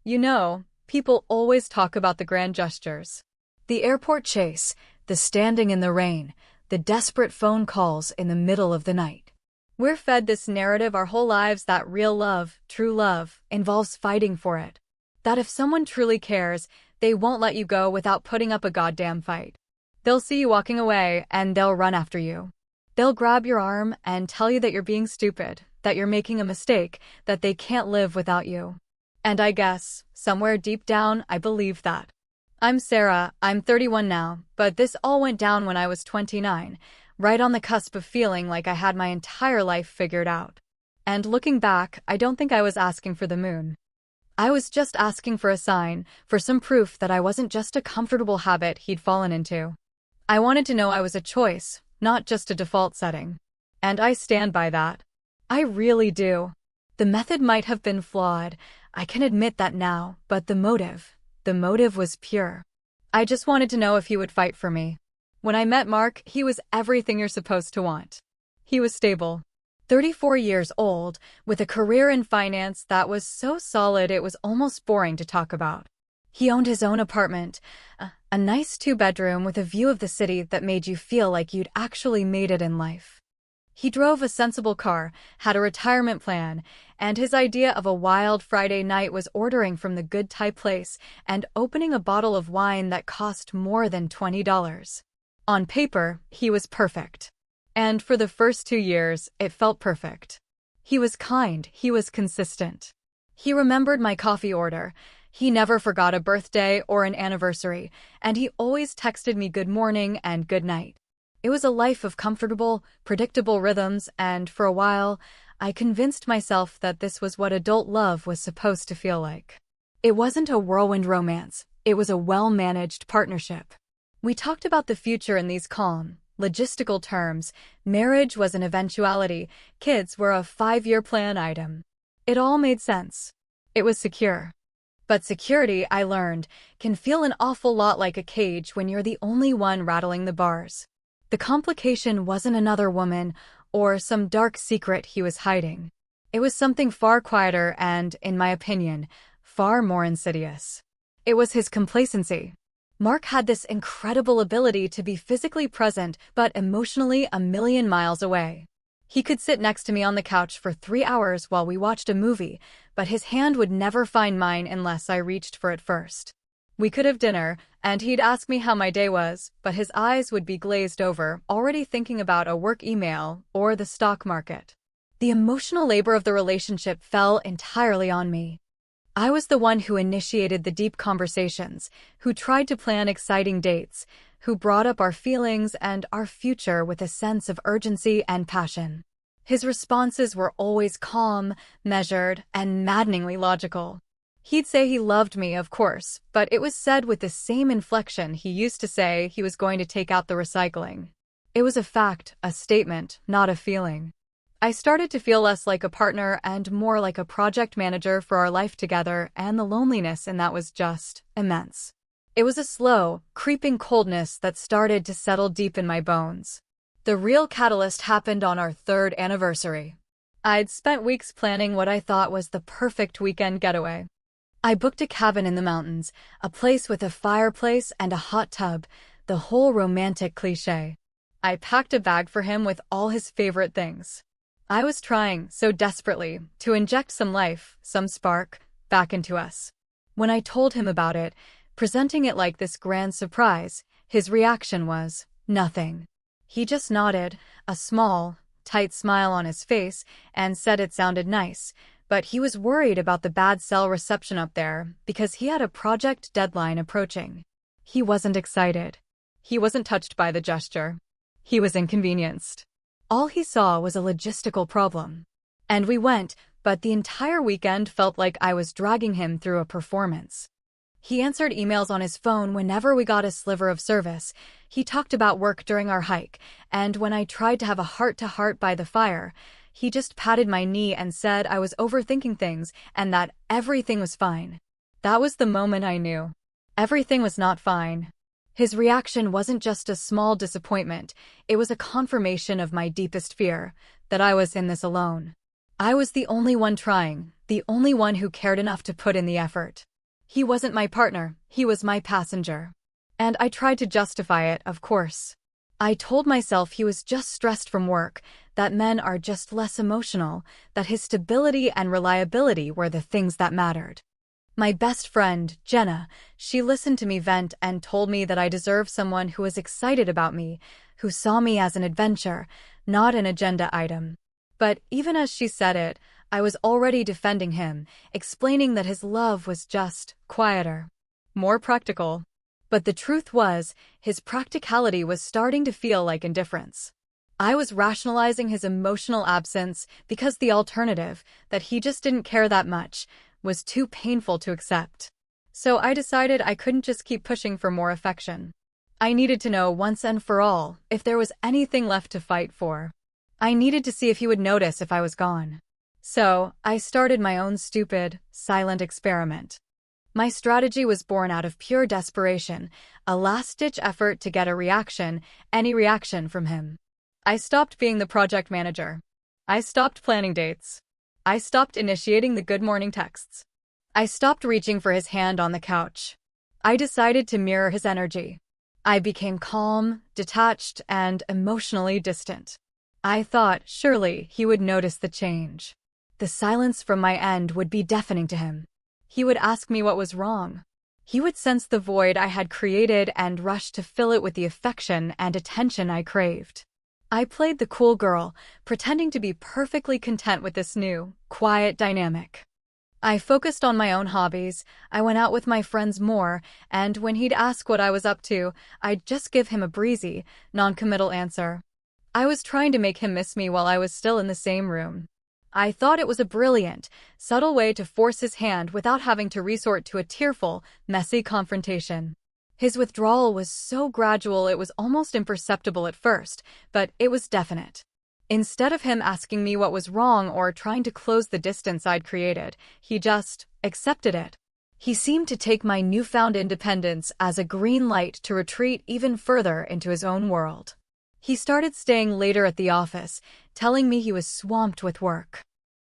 People always talk about the grand gestures. The airport chase, the standing in the rain, the desperate phone calls in the middle of the night. We're fed this narrative our whole lives that real love, true love, involves fighting for it. That if someone truly cares, they won't let you go without putting up a goddamn fight. They'll see you walking away and they'll run after you. They'll grab your arm and tell you that you're being stupid, that you're making a mistake, that they can't live without you. And I guess, somewhere deep down, I believe that. I'm Sarah, I'm 31 now, but this all went down when I was 29, right on the cusp of feeling like I had my entire life figured out. And looking back, I don't think I was asking for the moon. I was just asking for a sign, for some proof that I wasn't just a comfortable habit he'd fallen into. I wanted to know I was a choice, not just a default setting. And I stand by that. I really do. The method might have been flawed, I can admit that now, but the motive was pure. I just wanted to know if he would fight for me. When I met Mark, he was everything you're supposed to want. He was stable, 34 years old, with a career in finance that was so solid it was almost boring to talk about. He owned his own apartment, a nice 2-bedroom with a view of the city that made you feel like you'd actually made it in life. He drove a sensible car, had a retirement plan, and his idea of a wild Friday night was ordering from the good Thai place and opening a bottle of wine that cost more than $20. On paper, he was perfect. And for the first 2 years, it felt perfect. He was kind, he was consistent. He remembered my coffee order. He never forgot a birthday or an anniversary, and he always texted me good morning and good night. It was a life of comfortable, predictable rhythms, and for a while, I convinced myself that this was what adult love was supposed to feel like. It wasn't a whirlwind romance, it was a well-managed partnership. We talked about the future in these calm, logistical terms. Marriage was an eventuality, kids were a 5-year plan item. It all made sense. It was secure. But security, I learned, can feel an awful lot like a cage when you're the only one rattling the bars. The complication wasn't another woman or some dark secret he was hiding. It was something far quieter and, in my opinion, far more insidious. It was his complacency. Mark had this incredible ability to be physically present but emotionally a million miles away. He could sit next to me on the couch for 3 hours while we watched a movie, but his hand would never find mine unless I reached for it first. We could have dinner, and he'd ask me how my day was, but his eyes would be glazed over, already thinking about a work email or the stock market. The emotional labor of the relationship fell entirely on me. I was the one who initiated the deep conversations, who tried to plan exciting dates, who brought up our feelings and our future with a sense of urgency and passion. His responses were always calm, measured, and maddeningly logical. He'd say he loved me, of course, but it was said with the same inflection he used to say he was going to take out the recycling. It was a fact, a statement, not a feeling. I started to feel less like a partner and more like a project manager for our life together, and the loneliness in that was just immense. It was a slow, creeping coldness that started to settle deep in my bones. The real catalyst happened on our 3rd anniversary. I'd spent weeks planning what I thought was the perfect weekend getaway. I booked a cabin in the mountains, a place with a fireplace and a hot tub, the whole romantic cliché. I packed a bag for him with all his favorite things. I was trying, so desperately, to inject some life, some spark, back into us. When I told him about it, presenting it like this grand surprise, his reaction was nothing. He just nodded, a small, tight smile on his face, and said it sounded nice, but he was worried about the bad cell reception up there because he had a project deadline approaching. He wasn't excited. He wasn't touched by the gesture. He was inconvenienced. All he saw was a logistical problem. And we went, but the entire weekend felt like I was dragging him through a performance. He answered emails on his phone whenever we got a sliver of service. He talked about work during our hike, and when I tried to have a heart-to-heart by the fire, he just patted my knee and said I was overthinking things and that everything was fine. That was the moment I knew. Everything was not fine. His reaction wasn't just a small disappointment, it was a confirmation of my deepest fear, that I was in this alone. I was the only one trying, the only one who cared enough to put in the effort. He wasn't my partner, he was my passenger. And I tried to justify it, of course. I told myself he was just stressed from work, that men are just less emotional, that his stability and reliability were the things that mattered. My best friend, Jenna, she listened to me vent and told me that I deserved someone who was excited about me, who saw me as an adventure, not an agenda item. But even as she said it, I was already defending him, explaining that his love was just quieter, more practical. But the truth was, his practicality was starting to feel like indifference. I was rationalizing his emotional absence because the alternative, that he just didn't care that much, was too painful to accept. So I decided I couldn't just keep pushing for more affection. I needed to know once and for all if there was anything left to fight for. I needed to see if he would notice if I was gone. So I started my own stupid, silent experiment. My strategy was born out of pure desperation, a last-ditch effort to get a reaction, any reaction from him. I stopped being the project manager. I stopped planning dates. I stopped initiating the good morning texts. I stopped reaching for his hand on the couch. I decided to mirror his energy. I became calm, detached, and emotionally distant. I thought surely he would notice the change. The silence from my end would be deafening to him. He would ask me what was wrong. He would sense the void I had created and rush to fill it with the affection and attention I craved. I played the cool girl, pretending to be perfectly content with this new, quiet dynamic. I focused on my own hobbies, I went out with my friends more, and when he'd ask what I was up to, I'd just give him a breezy, non-committal answer. I was trying to make him miss me while I was still in the same room. I thought it was a brilliant, subtle way to force his hand without having to resort to a tearful, messy confrontation. His withdrawal was so gradual it was almost imperceptible at first, but it was definite. Instead of him asking me what was wrong or trying to close the distance I'd created, he just accepted it. He seemed to take my newfound independence as a green light to retreat even further into his own world. He started staying later at the office, telling me he was swamped with work.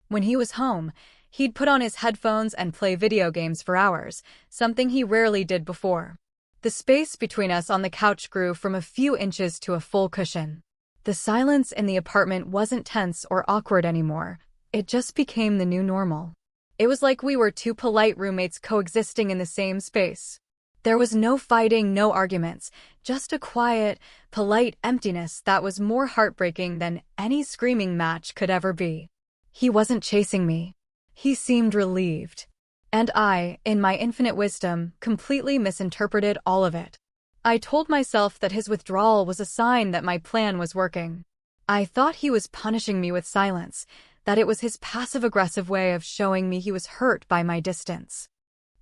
When he was home, he'd put on his headphones and play video games for hours, something he rarely did before. The space between us on the couch grew from a few inches to a full cushion. The silence in the apartment wasn't tense or awkward anymore. It just became the new normal. It was like we were two polite roommates coexisting in the same space. There was no fighting, no arguments, just a quiet, polite emptiness that was more heartbreaking than any screaming match could ever be. He wasn't chasing me. He seemed relieved. And I, in my infinite wisdom, completely misinterpreted all of it. I told myself that his withdrawal was a sign that my plan was working. I thought he was punishing me with silence, that it was his passive-aggressive way of showing me he was hurt by my distance.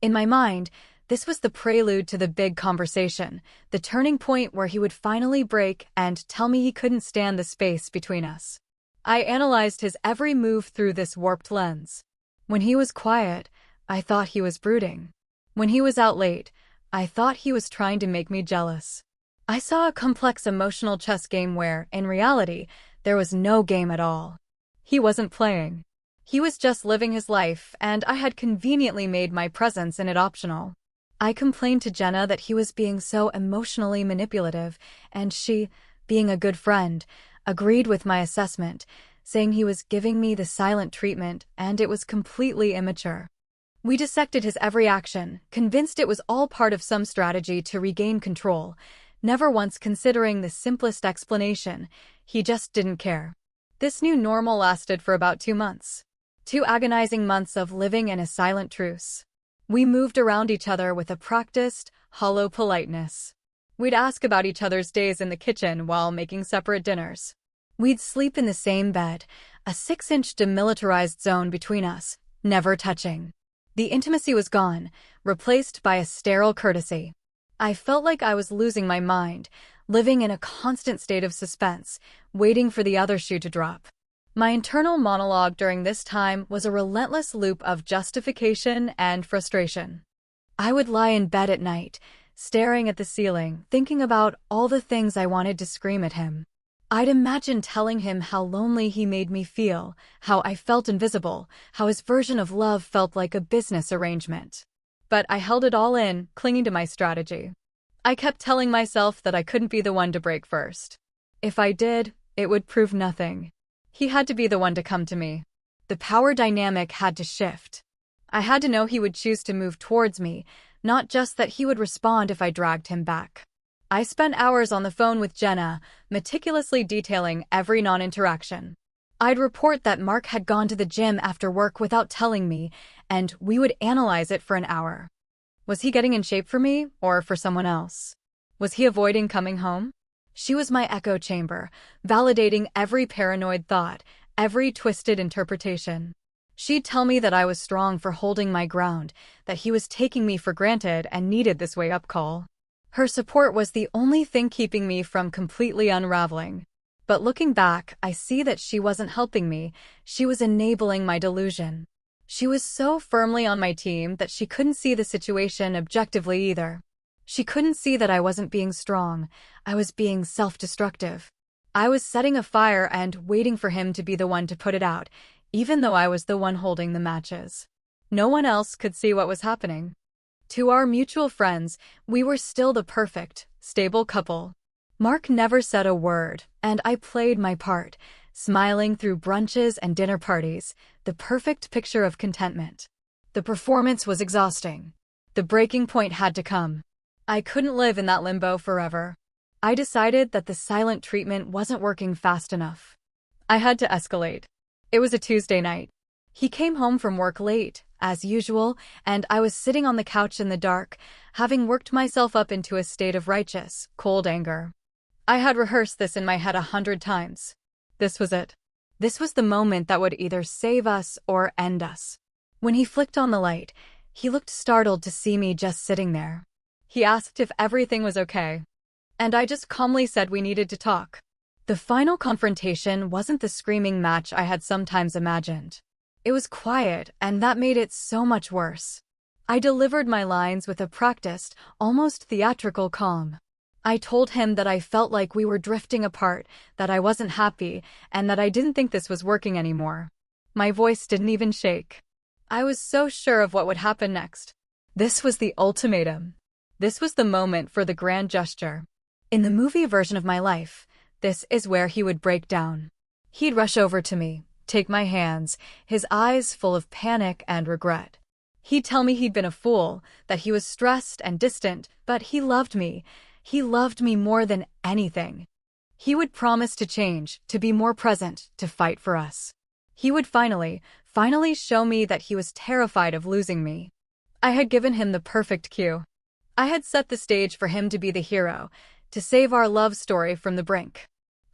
In my mind, this was the prelude to the big conversation, the turning point where he would finally break and tell me he couldn't stand the space between us. I analyzed his every move through this warped lens. When he was quiet, I thought he was brooding. When he was out late, I thought he was trying to make me jealous. I saw a complex emotional chess game where, in reality, there was no game at all. He wasn't playing. He was just living his life, and I had conveniently made my presence in it optional. I complained to Jenna that he was being so emotionally manipulative, and she, being a good friend, agreed with my assessment, saying he was giving me the silent treatment and it was completely immature. We dissected his every action, convinced it was all part of some strategy to regain control, never once considering the simplest explanation: he just didn't care. This new normal lasted for about 2 months. 2 agonizing months of living in a silent truce. We moved around each other with a practiced, hollow politeness. We'd ask about each other's days in the kitchen while making separate dinners. We'd sleep in the same bed, a 6-inch demilitarized zone between us, never touching. The intimacy was gone, replaced by a sterile courtesy. I felt like I was losing my mind, living in a constant state of suspense, waiting for the other shoe to drop. My internal monologue during this time was a relentless loop of justification and frustration. I would lie in bed at night, staring at the ceiling, thinking about all the things I wanted to scream at him. I'd imagine telling him how lonely he made me feel, how I felt invisible, how his version of love felt like a business arrangement. But I held it all in, clinging to my strategy. I kept telling myself that I couldn't be the one to break first. If I did, it would prove nothing. He had to be the one to come to me. The power dynamic had to shift. I had to know he would choose to move towards me, not just that he would respond if I dragged him back. I spent hours on the phone with Jenna, meticulously detailing every non-interaction. I'd report that Mark had gone to the gym after work without telling me, and we would analyze it for an hour. Was he getting in shape for me, or for someone else? Was he avoiding coming home? She was my echo chamber, validating every paranoid thought, every twisted interpretation. She'd tell me that I was strong for holding my ground, that he was taking me for granted and needed this wake-up call. Her support was the only thing keeping me from completely unraveling. But looking back, I see that she wasn't helping me, she was enabling my delusion. She was so firmly on my team that she couldn't see the situation objectively either. She couldn't see that I wasn't being strong, I was being self-destructive. I was setting a fire and waiting for him to be the one to put it out, even though I was the one holding the matches. No one else could see what was happening. To our mutual friends, we were still the perfect, stable couple. Mark never said a word, and I played my part, smiling through brunches and dinner parties, the perfect picture of contentment. The performance was exhausting. The breaking point had to come. I couldn't live in that limbo forever. I decided that the silent treatment wasn't working fast enough. I had to escalate. It was a Tuesday night. He came home from work late, as usual, and I was sitting on the couch in the dark, having worked myself up into a state of righteous, cold anger. I had rehearsed this in my head 100 times. This was it. This was the moment that would either save us or end us. When he flicked on the light, he looked startled to see me just sitting there. He asked if everything was okay. And I just calmly said we needed to talk. The final confrontation wasn't the screaming match I had sometimes imagined. It was quiet, and that made it so much worse. I delivered my lines with a practiced, almost theatrical calm. I told him that I felt like we were drifting apart, that I wasn't happy, and that I didn't think this was working anymore. My voice didn't even shake. I was so sure of what would happen next. This was the ultimatum. This was the moment for the grand gesture. In the movie version of my life, this is where he would break down. He'd rush over to me, take my hands, his eyes full of panic and regret. He'd tell me he'd been a fool, that he was stressed and distant, but he loved me. He loved me more than anything. He would promise to change, to be more present, to fight for us. He would finally show me that he was terrified of losing me. I had given him the perfect cue. I had set the stage for him to be the hero, to save our love story from the brink.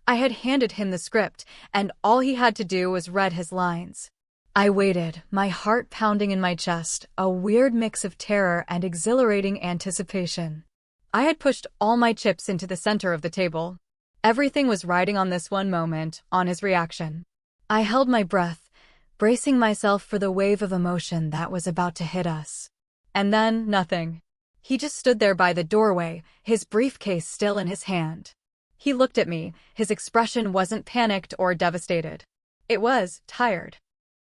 I had handed him the script, and all he had to do was read his lines. I waited, my heart pounding in my chest, a weird mix of terror and exhilarating anticipation. I had pushed all my chips into the center of the table. Everything was riding on this one moment, on his reaction. I held my breath, bracing myself for the wave of emotion that was about to hit us. And then, nothing. He just stood there by the doorway, his briefcase still in his hand. He looked at me, his expression wasn't panicked or devastated. It was tired.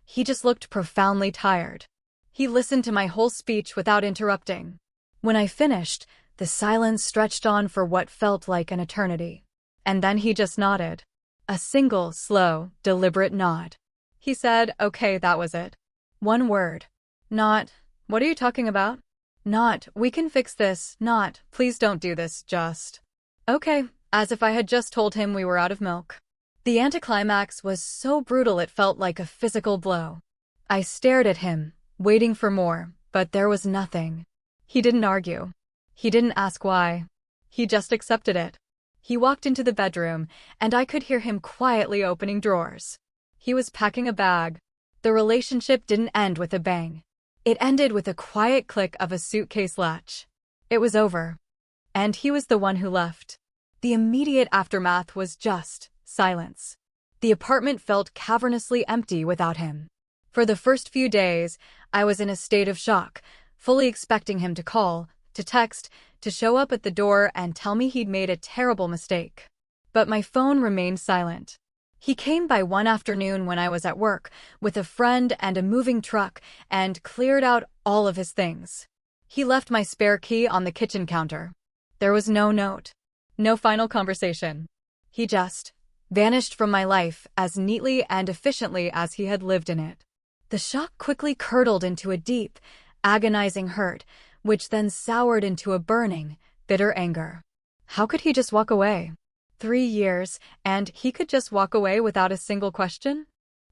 He just looked profoundly tired. He listened to my whole speech without interrupting. When I finished, the silence stretched on for what felt like an eternity. And then he just nodded. A single, slow, deliberate nod. He said, "Okay, that was it." One word. Not, "What are you talking about?" Not, "We can fix this." Not, "Please don't do this." Just, "Okay," as if I had just told him we were out of milk. The anticlimax was so brutal it felt like a physical blow. I stared at him, waiting for more, but there was nothing. He didn't argue. He didn't ask why. He just accepted it. He walked into the bedroom, and I could hear him quietly opening drawers. He was packing a bag. The relationship didn't end with a bang. It ended with a quiet click of a suitcase latch. It was over. And he was the one who left. The immediate aftermath was just silence. The apartment felt cavernously empty without him. For the first few days, I was in a state of shock, fully expecting him to call, to text, to show up at the door and tell me he'd made a terrible mistake. But my phone remained silent. He came by one afternoon when I was at work, with a friend and a moving truck, and cleared out all of his things. He left my spare key on the kitchen counter. There was no note. No final conversation. He just vanished from my life as neatly and efficiently as he had lived in it. The shock quickly curdled into a deep, agonizing hurt, which then soured into a burning, bitter anger. How could he just walk away? 3 years, and he could just walk away without a single question?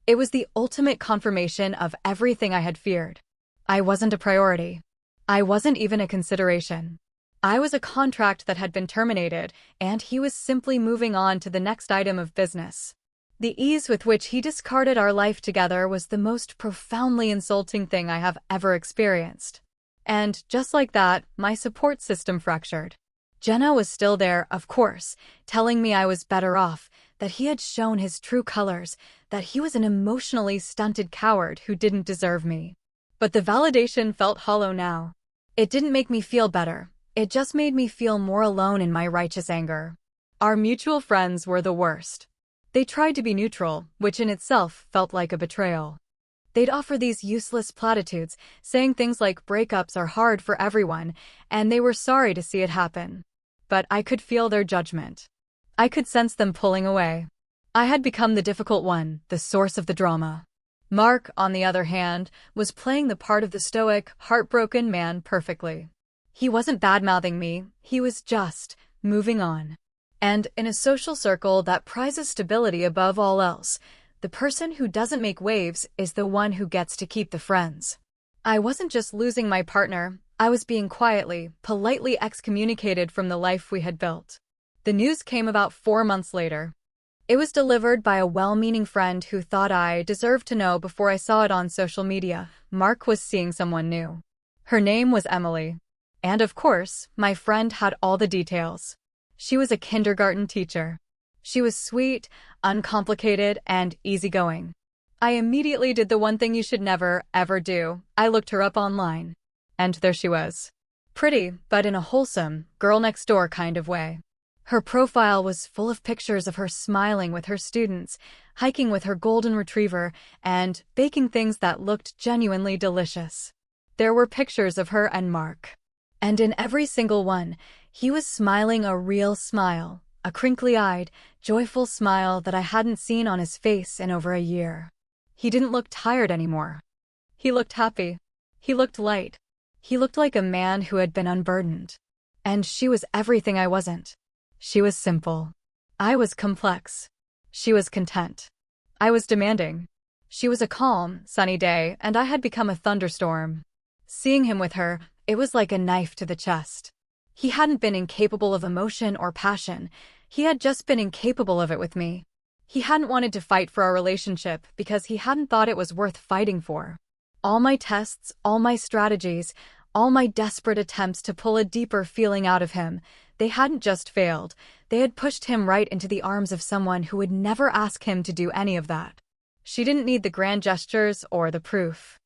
It was the ultimate confirmation of everything I had feared. I wasn't a priority. I wasn't even a consideration. I was a contract that had been terminated, and he was simply moving on to the next item of business. The ease with which he discarded our life together was the most profoundly insulting thing I have ever experienced. And just like that, my support system fractured. Jenna was still there, of course, telling me I was better off, that he had shown his true colors, that he was an emotionally stunted coward who didn't deserve me. But the validation felt hollow now. It didn't make me feel better. It just made me feel more alone in my righteous anger. Our mutual friends were the worst. They tried to be neutral, which in itself felt like a betrayal. They'd offer these useless platitudes, saying things like breakups are hard for everyone, and they were sorry to see it happen. But I could feel their judgment. I could sense them pulling away. I had become the difficult one, the source of the drama. Mark, on the other hand, was playing the part of the stoic, heartbroken man perfectly. He wasn't bad-mouthing me, he was just moving on. And in a social circle that prizes stability above all else, the person who doesn't make waves is the one who gets to keep the friends. I wasn't just losing my partner, I was being quietly, politely excommunicated from the life we had built. The news came about 4 months later. It was delivered by a well-meaning friend who thought I deserved to know before I saw it on social media. Mark was seeing someone new. Her name was Emily. And of course, my friend had all the details. She was a kindergarten teacher. She was sweet, uncomplicated, and easygoing. I immediately did the one thing you should never, ever do. I looked her up online. And there she was. Pretty, but in a wholesome, girl-next-door kind of way. Her profile was full of pictures of her smiling with her students, hiking with her golden retriever, and baking things that looked genuinely delicious. There were pictures of her and Mark. And in every single one, he was smiling a real smile, a crinkly-eyed, joyful smile that I hadn't seen on his face in over a year. He didn't look tired anymore. He looked happy. He looked light. He looked like a man who had been unburdened. And she was everything I wasn't. She was simple. I was complex. She was content. I was demanding. She was a calm, sunny day, and I had become a thunderstorm. Seeing him with her, it was like a knife to the chest. He hadn't been incapable of emotion or passion. He had just been incapable of it with me. He hadn't wanted to fight for our relationship because he hadn't thought it was worth fighting for. All my tests, all my strategies, all my desperate attempts to pull a deeper feeling out of him, they hadn't just failed. They had pushed him right into the arms of someone who would never ask him to do any of that. She didn't need the grand gestures or the proof.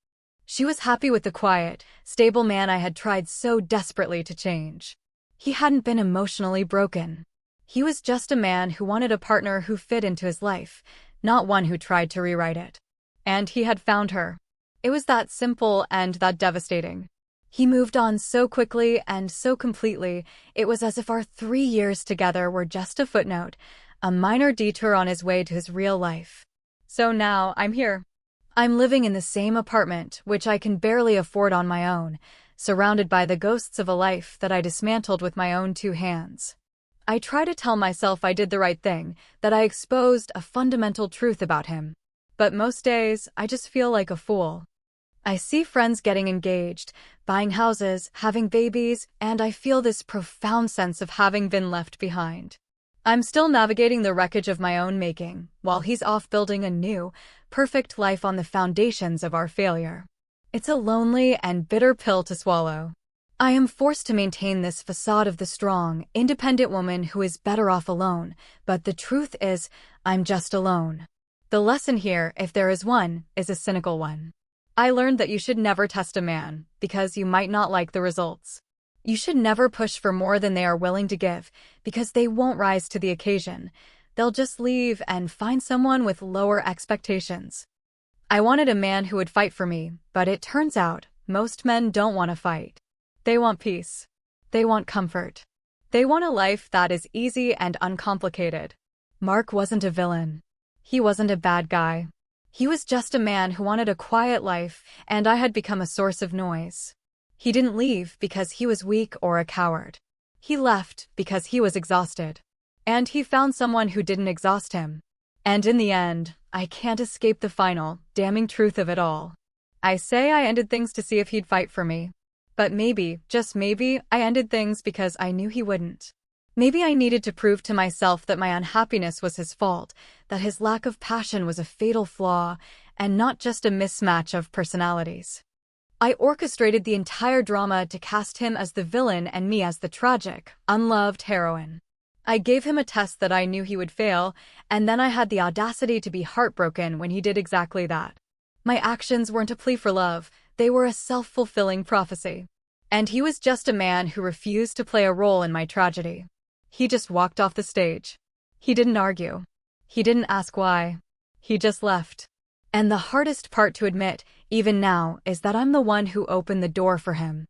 She was happy with the quiet, stable man I had tried so desperately to change. He hadn't been emotionally broken. He was just a man who wanted a partner who fit into his life, not one who tried to rewrite it. And he had found her. It was that simple and that devastating. He moved on so quickly and so completely, it was as if our 3 years together were just a footnote, a minor detour on his way to his real life. So now I'm here. I'm living in the same apartment, which I can barely afford on my own, surrounded by the ghosts of a life that I dismantled with my own 2 hands. I try to tell myself I did the right thing, that I exposed a fundamental truth about him. But most days, I just feel like a fool. I see friends getting engaged, buying houses, having babies, and I feel this profound sense of having been left behind. I'm still navigating the wreckage of my own making, while he's off building a new, perfect life on the foundations of our failure. It's a lonely and bitter pill to swallow. I am forced to maintain this facade of the strong, independent woman who is better off alone, but the truth is, I'm just alone. The lesson here, if there is one, is a cynical one. I learned that you should never test a man, because you might not like the results. You should never push for more than they are willing to give, because they won't rise to the occasion. They'll just leave and find someone with lower expectations. I wanted a man who would fight for me, but it turns out, most men don't want to fight. They want peace. They want comfort. They want a life that is easy and uncomplicated. Mark wasn't a villain. He wasn't a bad guy. He was just a man who wanted a quiet life, and I had become a source of noise. He didn't leave because he was weak or a coward. He left because he was exhausted. And he found someone who didn't exhaust him. And in the end, I can't escape the final, damning truth of it all. I say I ended things to see if he'd fight for me. But maybe, just maybe, I ended things because I knew he wouldn't. Maybe I needed to prove to myself that my unhappiness was his fault, that his lack of passion was a fatal flaw, and not just a mismatch of personalities. I orchestrated the entire drama to cast him as the villain and me as the tragic, unloved heroine. I gave him a test that I knew he would fail, and then I had the audacity to be heartbroken when he did exactly that. My actions weren't a plea for love, they were a self-fulfilling prophecy. And he was just a man who refused to play a role in my tragedy. He just walked off the stage. He didn't argue. He didn't ask why. He just left. And the hardest part to admit, even now, is that I'm the one who opened the door for him.